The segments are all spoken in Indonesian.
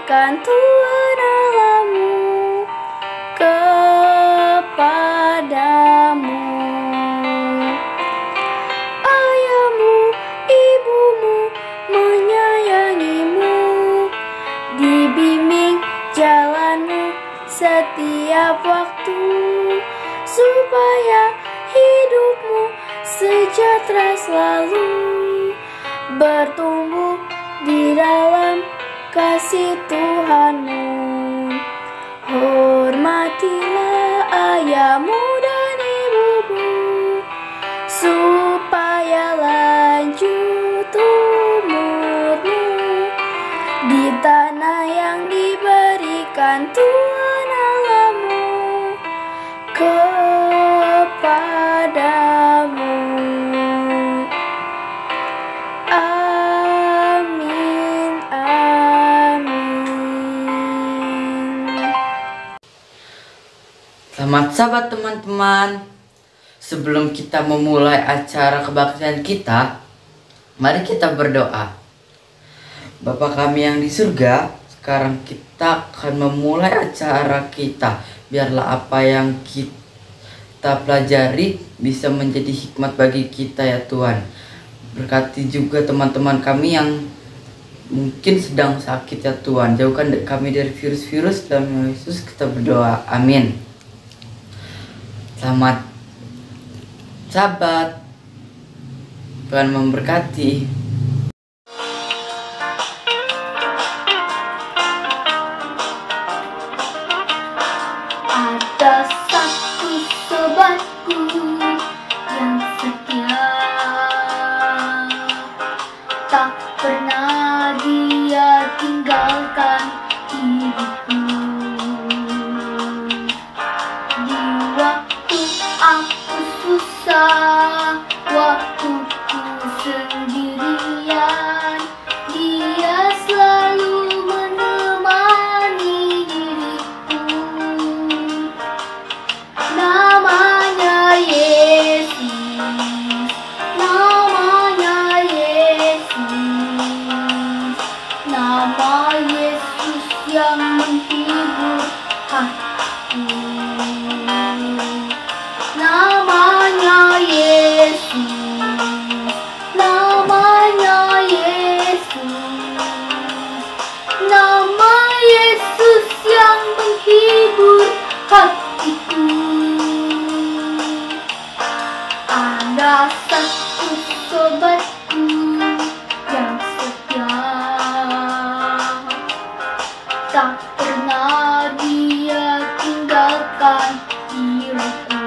berikan Tuhan Allahmu kepadamu. Ayahmu, ibumu menyayangimu, dibimbing jalanmu setiap waktu, supaya hidupmu sejahtera selalu, bertumbuh di dalam kasih Tuhanmu. Hormatilah ayahmu dan ibumu, supaya lanjut umurmu di tanah yang diberikan Tuhan Allahmu kepadamu. Amin, amin. Selamat Sabat teman-teman. Sebelum kita memulai acara kebaktian kita, mari kita berdoa. Bapa kami yang di surga, sekarang kita akan memulai acara kita. Biarlah apa yang kita pelajari bisa menjadi hikmat bagi kita ya Tuhan. Berkati juga teman-teman kami yang mungkin sedang sakit ya Tuhan. Jauhkan kami dari virus-virus, dalam nama Yesus kita berdoa. Amin. Selamat Sabat. Tuhan memberkati. Ada satu sobatku yang setia, tak pernah dia tinggalkan diriku. Di waktu aku susah, waktu ku sendirian, dia selalu menemani diriku. Namanya Yesus, namanya Yesus, nama Yesus yang menghibur hatiku. Namanya Yesus, namanya Yesus, nama Yesus yang menghibur hatiku. Ada satu sobatku yang setia, tak pernah dia tinggalkan diriku.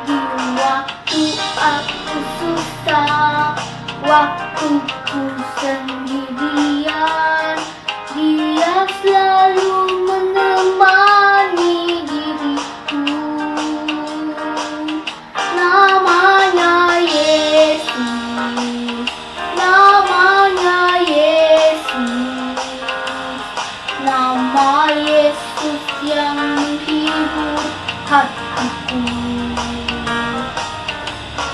Di waktu aku susah, waktu ku sendirian, dia selalu menemani diriku. Namanya Yesus, namanya Yesus, nama Yesus yang menghibur hatiku.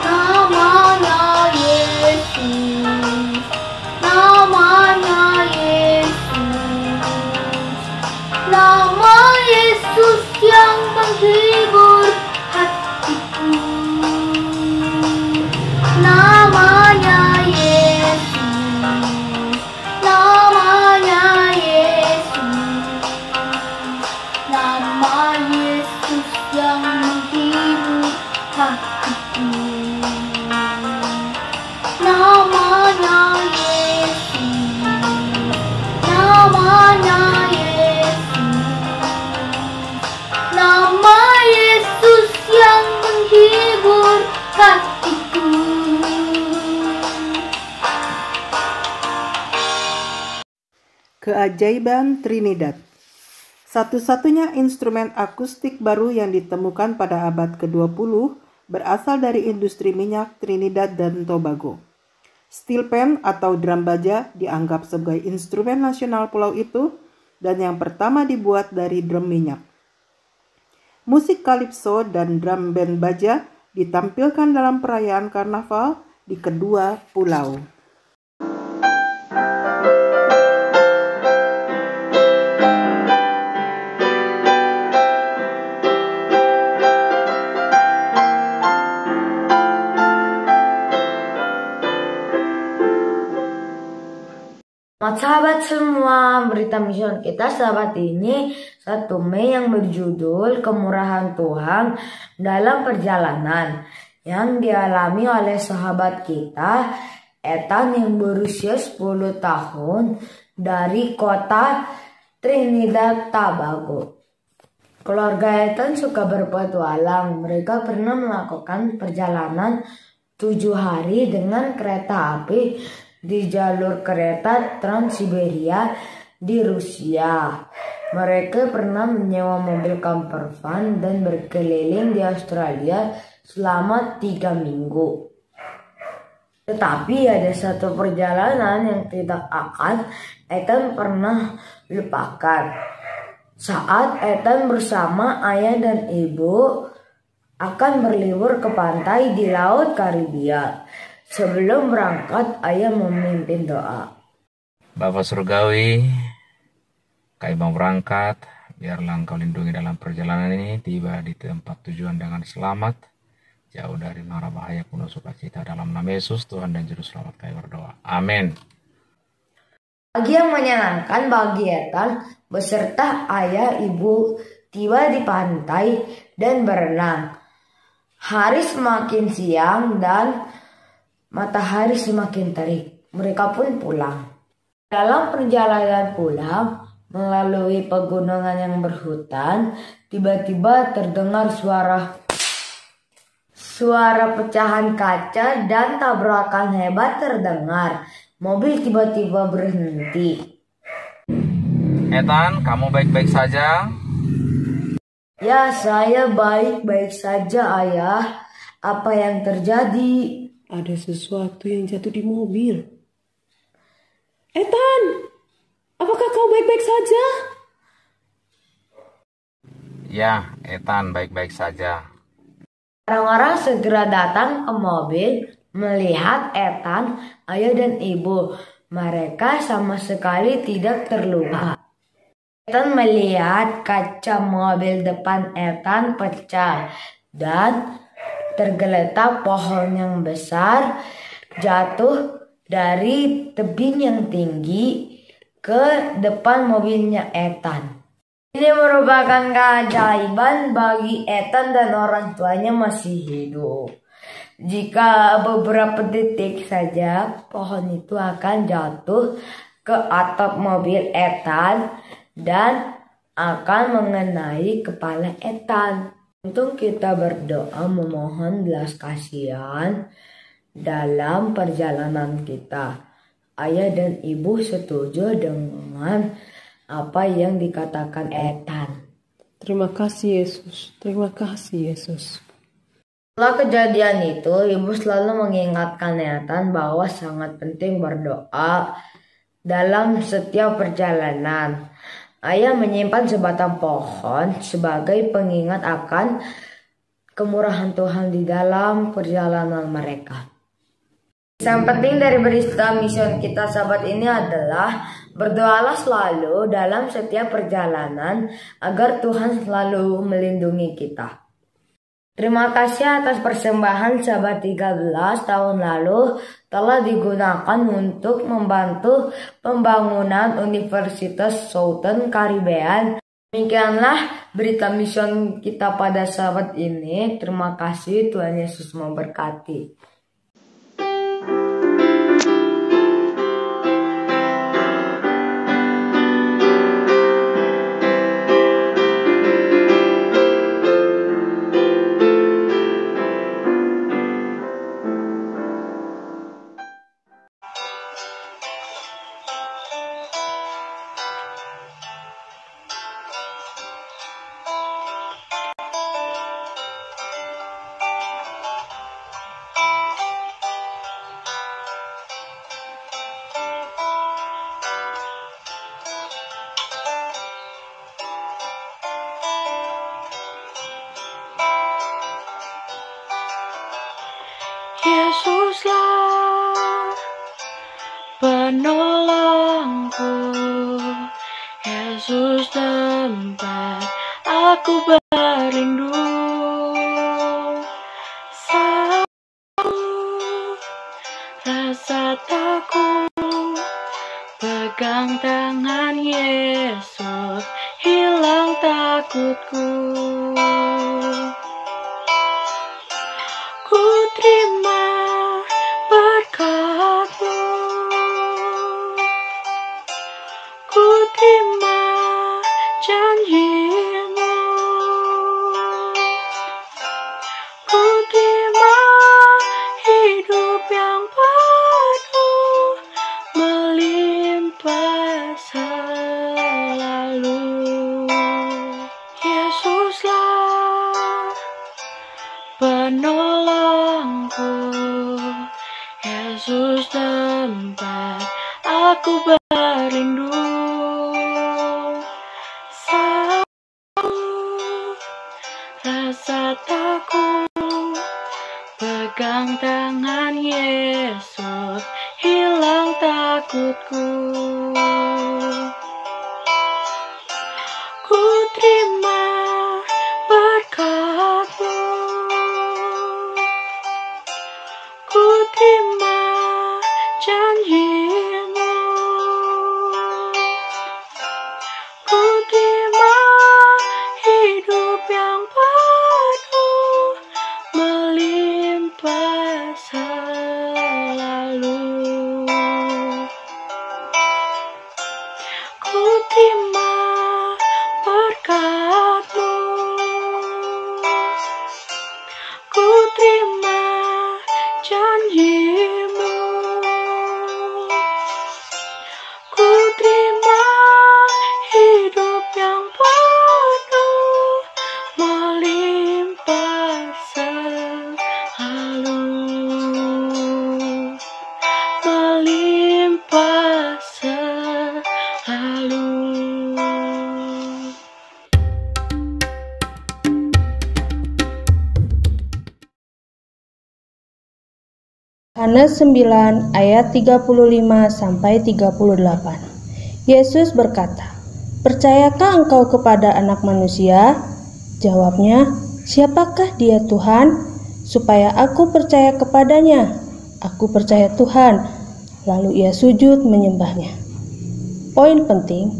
Namanya Yesus, namanya Yesus, nama Yesus yang menghibur hatiku. Namanya Yesus, namanya Yesus, nama Yesus yang menghibur hatiku. Namanya Yesus, namanya Yesus, nama Yesus yang menghibur hatiku. Keajaiban Trinidad. Satu-satunya instrumen akustik baru yang ditemukan pada abad ke-20 berasal dari industri minyak Trinidad dan Tobago. Steel pan atau drum baja dianggap sebagai instrumen nasional pulau itu dan yang pertama dibuat dari drum minyak. Musik kalipso dan drum band baja ditampilkan dalam perayaan karnaval di kedua pulau. Selamat sahabat semua, berita mission kita sahabat ini 1 Mei yang berjudul Kemurahan Tuhan dalam Perjalanan yang dialami oleh sahabat kita Ethan yang berusia 10 tahun dari kota Trinidad Tobago. Keluarga Ethan suka berpetualang. Mereka pernah melakukan perjalanan 7 hari dengan kereta api di jalur kereta Trans-Siberia di Rusia. Mereka pernah menyewa mobil camper van dan berkeliling di Australia selama 3 minggu. Tetapi ada satu perjalanan yang tidak akan Ethan pernah lupakan. Saat Ethan bersama ayah dan ibu akan berlibur ke pantai di Laut Karibia. Sebelum berangkat, ayah memimpin doa. Bapa Surgawi, kami mau berangkat, biarlah Engkau lindungi dalam perjalanan ini, tiba di tempat tujuan dengan selamat, jauh dari mara bahaya, penuh sukacita dalam nama Yesus, Tuhan dan Juru Selamat kami berdoa. Amin. Pagi yang menyenangkan bagi Ethan beserta ayah ibu tiba di pantai dan berenang. Hari semakin siang dan matahari semakin terik. Mereka pun pulang. Dalam perjalanan pulang melalui pegunungan yang berhutan, tiba-tiba terdengar suara pecahan kaca dan tabrakan hebat terdengar. Mobil tiba-tiba berhenti. Ethan, kamu baik-baik saja? Ya, saya baik-baik saja, ayah. Apa yang terjadi? Ada sesuatu yang jatuh di mobil. Ethan, apakah kau baik-baik saja? Ya, Ethan baik-baik saja. Orang-orang segera datang ke mobil melihat Ethan, ayah dan ibu. Mereka sama sekali tidak terluka. Ethan melihat kaca mobil depan Ethan pecah dan tergeletak pohon yang besar jatuh dari tebing yang tinggi ke depan mobilnya Ethan. Ini merupakan keajaiban bagi Ethan dan orang tuanya masih hidup. Jika beberapa detik saja pohon itu akan jatuh ke atap mobil Ethan dan akan mengenai kepala Ethan. Untuk kita berdoa memohon belas kasihan dalam perjalanan kita. Ayah dan ibu setuju dengan apa yang dikatakan Ethan. Terima kasih Yesus. Terima kasih Yesus. Setelah kejadian itu, ibu selalu mengingatkan Ethan bahwa sangat penting berdoa dalam setiap perjalanan. Ayah menyimpan sebatang pohon sebagai pengingat akan kemurahan Tuhan di dalam perjalanan mereka. Yang penting dari berita mission kita sahabat ini adalah berdoalah selalu dalam setiap perjalanan agar Tuhan selalu melindungi kita. Terima kasih atas persembahan sahabat 13 tahun lalu telah digunakan untuk membantu pembangunan Universitas Southern Caribbean. Demikianlah berita mission kita pada sahabat ini. Terima kasih, Tuhan Yesus memberkati. Yesuslah penolongku, Yesus tempat aku berlindung. Saat aku rasa takut, Pegang tangan Yesus, hilang takutku. Ku terima berkat-Mu, ku terima janji-Mu, ku terima hidup yang penuh melimpah selalu. Yesuslah penolongku, Yesus tempat aku berlindung. Saat aku rasa takut, pegang tangan Yesus, hilang takutku. Ku terima berkat-Mu, ku terima janji-Mu, ku terima hidup yang penuh melimpah selalu. Ku terima berkat-Mu, ku terima janji-Mu, ku terima hidup yang penuh melimpah selalu, melimpah selalu. Yohanes 9 ayat 35 sampai 38. Yesus berkata, "Percayakah engkau kepada Anak Manusia?" Jawabnya, "Siapakah Dia, Tuhan? Supaya aku percaya kepadanya." "Aku percaya Tuhan." Lalu ia sujud menyembahnya. Poin penting,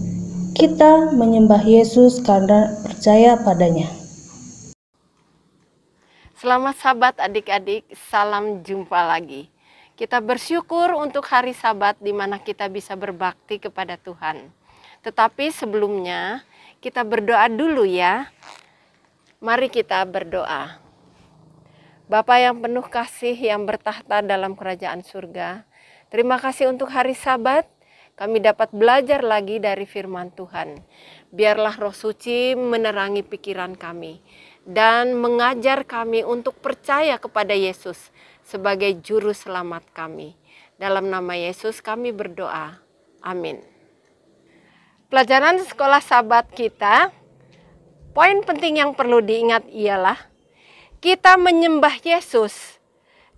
kita menyembah Yesus karena percaya padanya. Selamat Sabat adik-adik, salam jumpa lagi. Kita bersyukur untuk hari Sabat di mana kita bisa berbakti kepada Tuhan. Tetapi sebelumnya kita berdoa dulu ya. Mari kita berdoa. Bapa yang penuh kasih yang bertahta dalam kerajaan surga, terima kasih untuk hari Sabat. Kami dapat belajar lagi dari firman Tuhan. Biarlah Roh Suci menerangi pikiran kami dan mengajar kami untuk percaya kepada Yesus sebagai juru selamat kami. Dalam nama Yesus kami berdoa. Amin. Pelajaran sekolah Sabat kita, poin penting yang perlu diingat ialah kita menyembah Yesus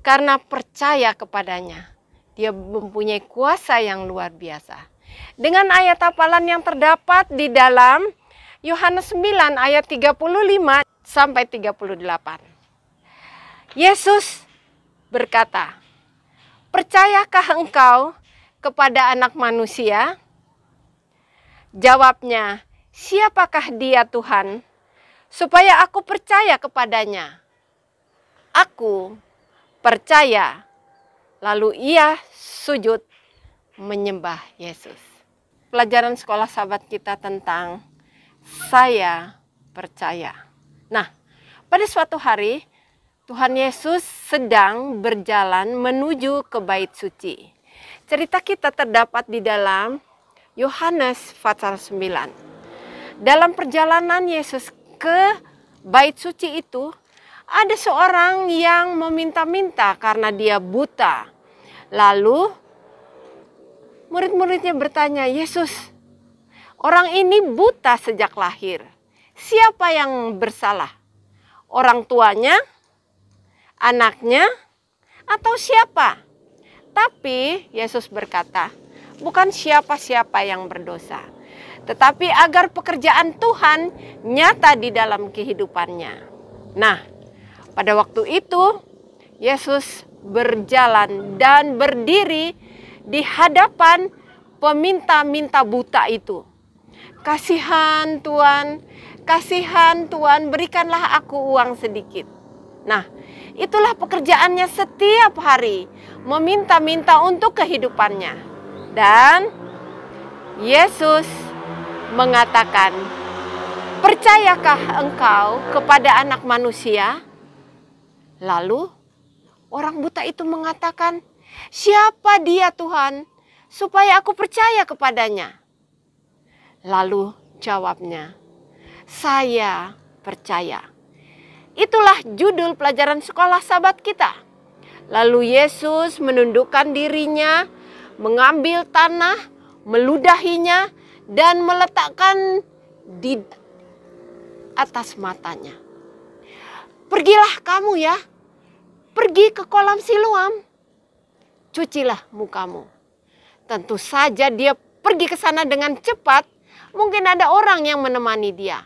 karena percaya kepadanya. Dia mempunyai kuasa yang luar biasa. Dengan ayat hafalan yang terdapat di dalam Yohanes 9 ayat 35 sampai 38. Yesus berkata, "Percayakah engkau kepada Anak Manusia?" Jawabnya, "Siapakah Dia, Tuhan? Supaya aku percaya kepadanya." "Aku percaya." Lalu ia sujud menyembah Yesus. Pelajaran sekolah Sabat kita tentang saya percaya. Nah, pada suatu hari Tuhan Yesus sedang berjalan menuju ke bait suci. Cerita kita terdapat di dalam Yohanes pasal 9. Dalam perjalanan Yesus ke bait suci itu, ada seorang yang meminta-minta karena dia buta. Lalu murid-muridnya bertanya, "Yesus, orang ini buta sejak lahir. Siapa yang bersalah? Orang tuanya, anaknya, atau siapa?" Tapi Yesus berkata, bukan siapa-siapa yang berdosa, tetapi agar pekerjaan Tuhan nyata di dalam kehidupannya. Nah, pada waktu itu Yesus berjalan dan berdiri di hadapan peminta-minta buta itu. Kasihan Tuhan, berikanlah aku uang sedikit. Nah, itulah pekerjaannya setiap hari, meminta-minta untuk kehidupannya. Dan Yesus mengatakan, percayakah engkau kepada Anak Manusia? Lalu orang buta itu mengatakan, siapa dia Tuhan, supaya aku percaya kepadanya? Lalu jawabnya, saya percaya. Itulah judul pelajaran sekolah Sabat kita. Lalu Yesus menundukkan dirinya, mengambil tanah, meludahinya, dan meletakkan di atas matanya. Pergilah kamu ya, pergi ke kolam Siloam, cucilah mukamu. Tentu saja dia pergi ke sana dengan cepat. Mungkin ada orang yang menemani dia.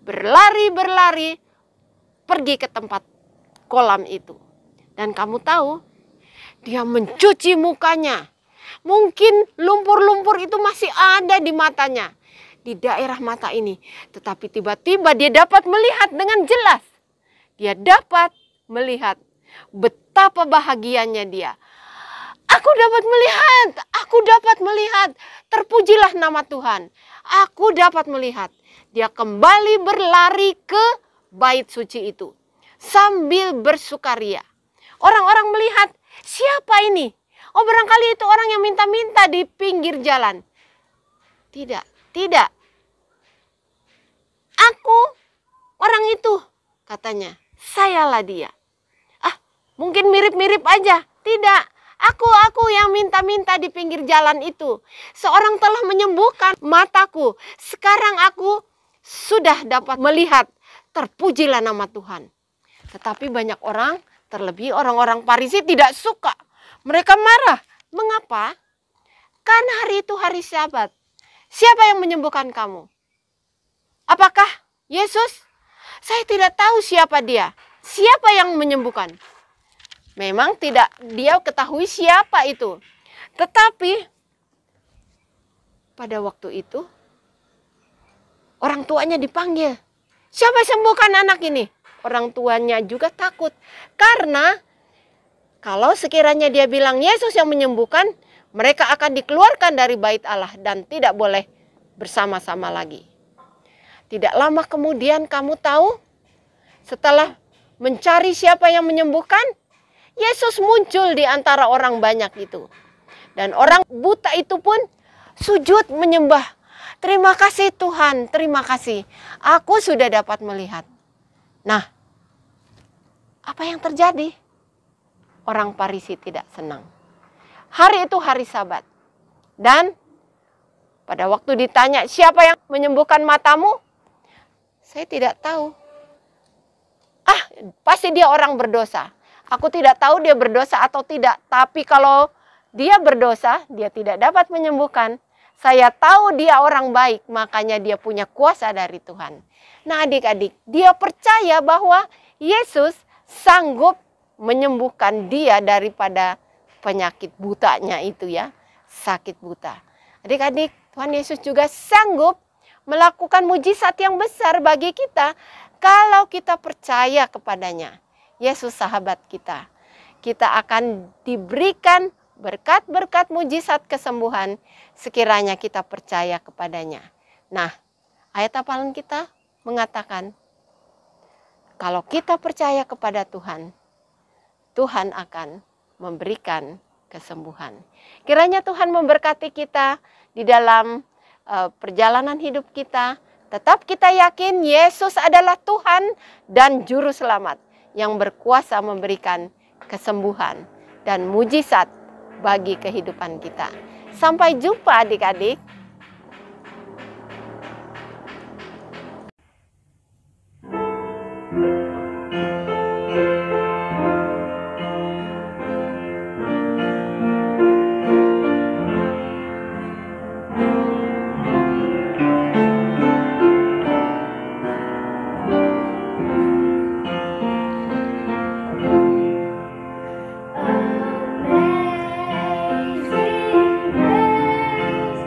Berlari, pergi ke tempat kolam itu. Dan kamu tahu, dia mencuci mukanya. Mungkin lumpur-lumpur itu masih ada di matanya, di daerah mata ini. Tetapi tiba-tiba dia dapat melihat dengan jelas. Dia dapat melihat betapa bahagianya dia. Aku dapat melihat, terpujilah nama Tuhan. Aku dapat melihat. Dia kembali berlari ke bait suci itu sambil bersukaria. Orang-orang melihat, siapa ini? Oh, barangkali itu orang yang minta-minta di pinggir jalan. Tidak. Aku orang itu, katanya. Sayalah dia. Mungkin mirip-mirip aja. Tidak. Aku yang minta-minta di pinggir jalan itu. Seorang telah menyembuhkan mataku. Sekarang aku sudah dapat melihat. Terpujilah nama Tuhan. Tetapi banyak orang, terlebih orang-orang Farisi tidak suka. Mereka marah. Mengapa? Karena hari itu hari Sabat. Siapa yang menyembuhkan kamu? Apakah Yesus? Saya tidak tahu siapa dia. Siapa yang menyembuhkan? Memang tidak dia ketahui siapa itu. Tetapi pada waktu itu orang tuanya dipanggil. Siapa sembuhkan anak ini? Orang tuanya juga takut. Karena kalau sekiranya dia bilang Yesus yang menyembuhkan, mereka akan dikeluarkan dari bait Allah dan tidak boleh bersama-sama lagi. Tidak lama kemudian kamu tahu, setelah mencari siapa yang menyembuhkan, Yesus muncul di antara orang banyak itu. Dan orang buta itu pun sujud menyembah. Terima kasih Tuhan, terima kasih. Aku sudah dapat melihat. Nah, apa yang terjadi? Orang Farisi tidak senang. Hari itu hari Sabat. Dan pada waktu ditanya, siapa yang menyembuhkan matamu? Saya tidak tahu. Pasti dia orang berdosa. Aku tidak tahu dia berdosa atau tidak. Tapi kalau dia berdosa, dia tidak dapat menyembuhkan. Saya tahu dia orang baik, makanya dia punya kuasa dari Tuhan. Nah adik-adik, dia percaya bahwa Yesus sanggup menyembuhkan dia daripada penyakit butanya itu ya. Sakit buta. Adik-adik, Tuhan Yesus juga sanggup melakukan mujizat yang besar bagi kita kalau kita percaya kepadanya. Yesus sahabat kita. Kita akan diberikan berkat-berkat mujizat kesembuhan sekiranya kita percaya kepadanya. Nah, ayat hafalan kita mengatakan, kalau kita percaya kepada Tuhan, Tuhan akan memberikan kesembuhan. Kiranya Tuhan memberkati kita di dalam perjalanan hidup kita. Tetap kita yakin Yesus adalah Tuhan dan Juru Selamat yang berkuasa memberikan kesembuhan dan mujizat bagi kehidupan kita. Sampai jumpa adik-adik. Amazing grace,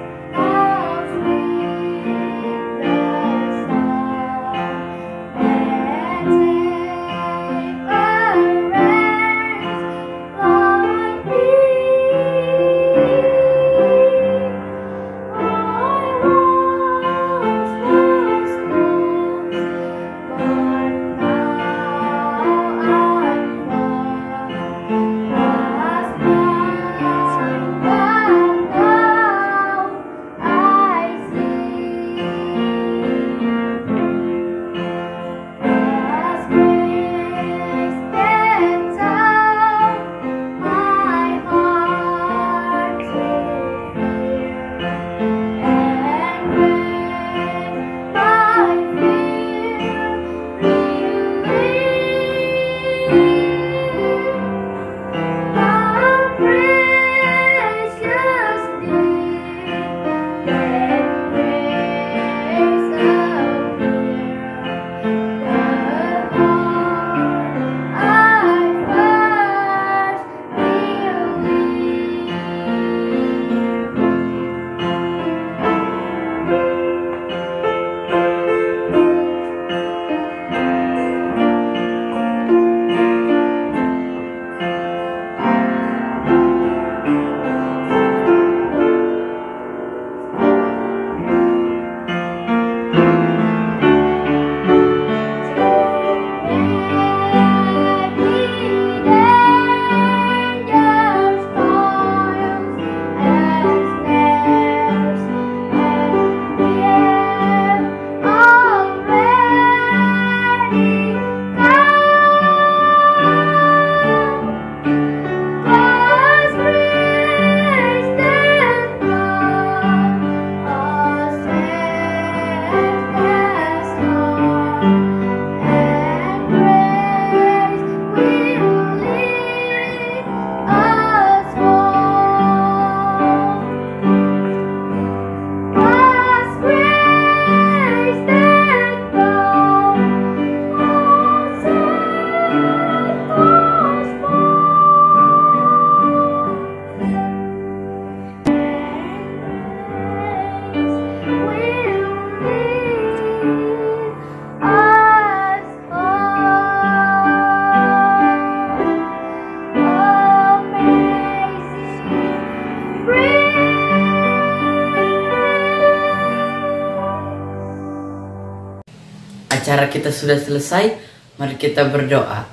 acara kita sudah selesai, mari kita berdoa.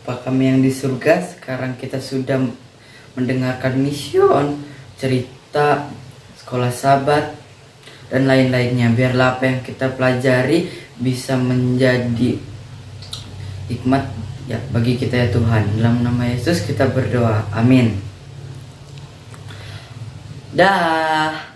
Bapa kami yang di surga, sekarang kita sudah mendengarkan mission, cerita, sekolah sahabat, dan lain-lainnya. Biarlah apa yang kita pelajari bisa menjadi hikmat ya bagi kita ya Tuhan. Dalam nama Yesus kita berdoa. Amin. Dah.